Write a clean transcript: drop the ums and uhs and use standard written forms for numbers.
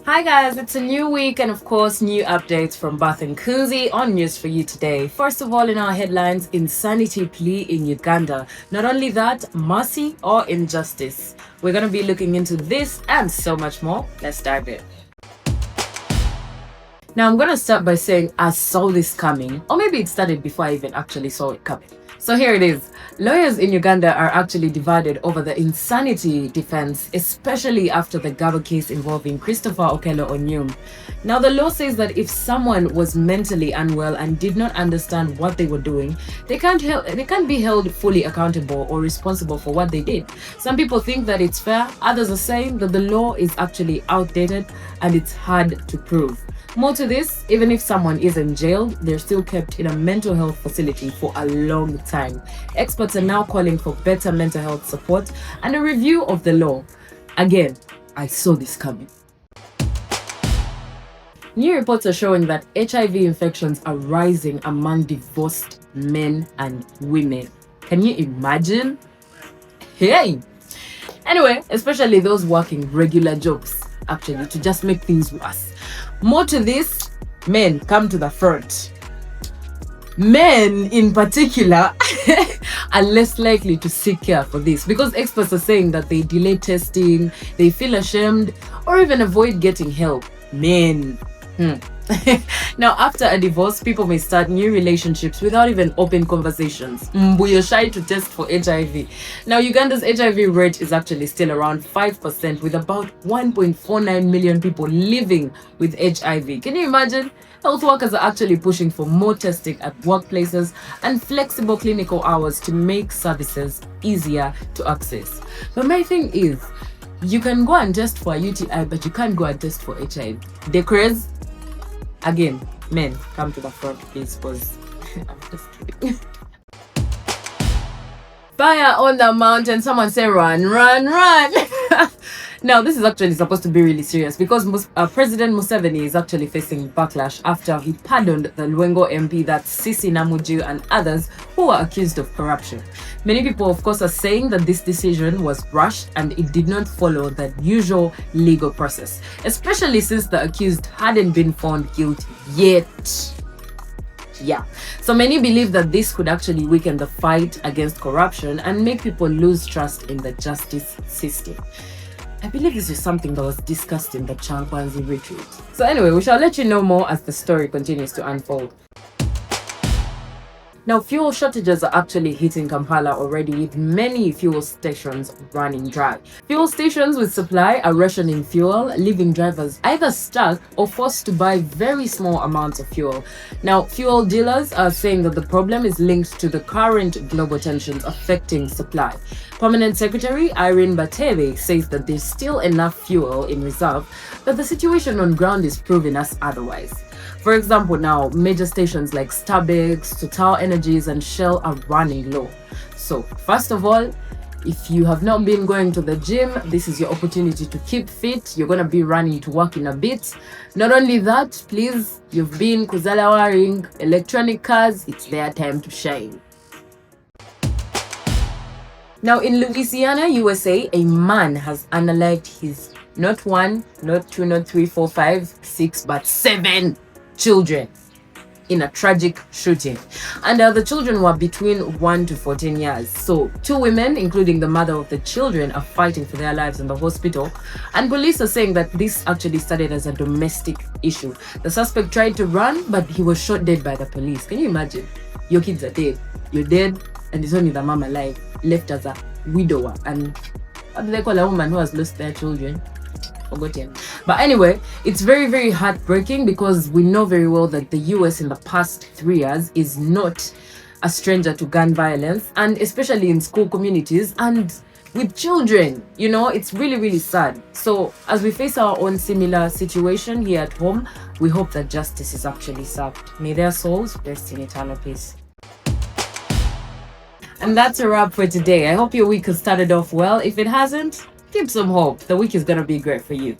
Hi guys, it's a new week and of course new updates from Bath and Kunzi on news for you today. First of all, in our headlines, insanity plea in Uganda. Not only that, mercy or injustice. We're going to be looking into this and so much more. Let's dive in. Now, I'm going to start by saying I saw this coming, or maybe it started before I even actually saw it coming. So here it is. Lawyers in Uganda are actually divided over the insanity defense, especially after the Ggaba case involving Christopher Okello Onyum. Now, the law says that if someone was mentally unwell and did not understand what they were doing, they can't be held fully accountable or responsible for what they did. Some people think that it's fair. Others are saying that the law is actually outdated and it's hard to prove. More to this, even if someone isn't jailed, they're still kept in a mental health facility for a long time. Experts are now calling for better mental health support and a review of the law. Again, I saw this coming. New reports are showing that HIV infections are rising among divorced men and women. Can you imagine? Hey! Anyway, especially those working regular jobs, actually, to just make things worse. More to this, men come to the front. Men in particular are less likely to seek care for this because experts are saying that they delay testing, they feel ashamed, or even avoid getting help. Men. Now, after a divorce, people may start new relationships without even open conversations. You're shy to test for HIV. Now, Uganda's HIV rate is actually still around 5%, with about 1.49 million people living with HIV. Can you imagine? Health workers are actually pushing for more testing at workplaces and flexible clinical hours to make services easier to access. But my thing is, you can go and test for a UTI, but you can't go and test for HIV. The craze? Again, men, come to the front, please, because I'm just kidding. Fire on the mountain. Someone say run, run, run. Now, this is actually supposed to be really serious because President Museveni is actually facing backlash after he pardoned the Lwengo MP, that's Sisi Namuju, and others who were accused of corruption. Many people, of course, are saying that this decision was rushed and it did not follow the usual legal process, especially since the accused hadn't been found guilty yet. Yeah, so many believe that this could actually weaken the fight against corruption and make people lose trust in the justice system. I believe this is something that was discussed in the Chimpanzee retreat. So anyway, we shall let you know more as the story continues to unfold. Now, fuel shortages are actually hitting Kampala already, with many fuel stations running dry. Fuel stations with supply are rationing fuel, leaving drivers either stuck or forced to buy very small amounts of fuel. Now, fuel dealers are saying that the problem is linked to the current global tensions affecting supply. Permanent Secretary Irene Batebe says that there's still enough fuel in reserve, but the situation on ground is proving us otherwise. For example, now, major stations like Starbucks, Total Energies, and Shell are running low. So, first of all, if you have not been going to the gym, this is your opportunity to keep fit. You're going to be running to work in a bit. Not only that, please, you've been kuzala wearing electronic cars, it's their time to shine. Now, in Louisiana, USA, a man has unalived his not one, not two, not three, four, five, six, but 7 children in a tragic shooting. And the children were between 1 to 14 years. So 2 women, including the mother of the children, are fighting for their lives in the hospital. And police are saying that this actually started as a domestic issue. The suspect tried to run, but he was shot dead by the police. Can you imagine? Your kids are dead. You're dead, and it's only the mom alive, left as a widower. And what do they call a woman who has lost their children? Forgotten. But anyway, it's very, very heartbreaking because we know very well that the US in the past 3 years is not a stranger to gun violence, and especially in school communities and with children. You know, it's really, really sad. So as we face our own similar situation here at home, we hope that justice is actually served. May their souls rest in eternal peace. And that's a wrap for today. I hope your week has started off well. If it hasn't, keep some hope. The week is gonna be great for you.